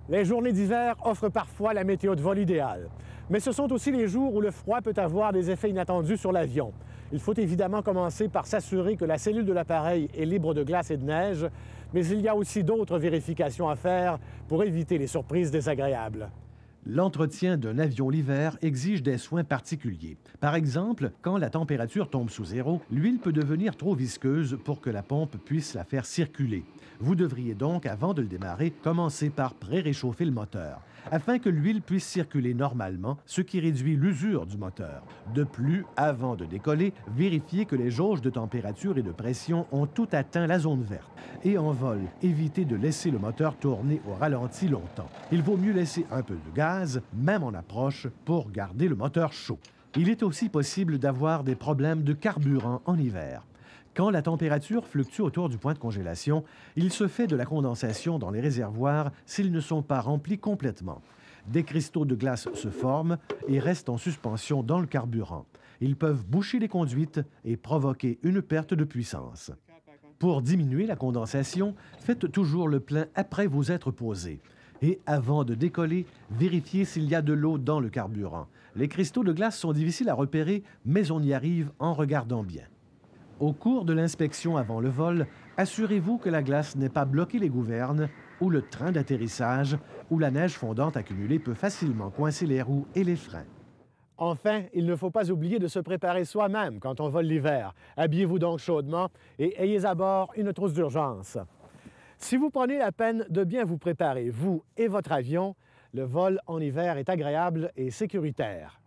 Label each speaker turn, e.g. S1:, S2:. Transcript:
S1: Les journées d'hiver offrent parfois la météo de vol idéale. Mais ce sont aussi les jours où le froid peut avoir des effets inattendus sur l'avion. Il faut évidemment commencer par s'assurer que la cellule de l'appareil est libre de glace et de neige, mais il y a aussi d'autres vérifications à faire pour éviter les surprises désagréables.
S2: L'entretien d'un avion l'hiver exige des soins particuliers. Par exemple, quand la température tombe sous zéro, l'huile peut devenir trop visqueuse pour que la pompe puisse la faire circuler. Vous devriez donc, avant de le démarrer, commencer par pré-réchauffer le moteur, afin que l'huile puisse circuler normalement, ce qui réduit l'usure du moteur. De plus, avant de décoller, vérifiez que les jauges de température et de pression ont tout atteint la zone verte. Et en vol, évitez de laisser le moteur tourner au ralenti longtemps. Il vaut mieux laisser un peu de gaz, même en approche, pour garder le moteur chaud. Il est aussi possible d'avoir des problèmes de carburant en hiver. Quand la température fluctue autour du point de congélation, il se fait de la condensation dans les réservoirs s'ils ne sont pas remplis complètement. Des cristaux de glace se forment et restent en suspension dans le carburant. Ils peuvent boucher les conduites et provoquer une perte de puissance. Pour diminuer la condensation, faites toujours le plein après vous être posé. Et avant de décoller, vérifiez s'il y a de l'eau dans le carburant. Les cristaux de glace sont difficiles à repérer, mais on y arrive en regardant bien. Au cours de l'inspection avant le vol, assurez-vous que la glace n'ait pas bloqué les gouvernes ou le train d'atterrissage, où la neige fondante accumulée peut facilement coincer les roues et les freins.
S1: Enfin, il ne faut pas oublier de se préparer soi-même quand on vole l'hiver. Habillez-vous donc chaudement et ayez à bord une trousse d'urgence. Si vous prenez la peine de bien vous préparer, vous et votre avion, le vol en hiver est agréable et sécuritaire.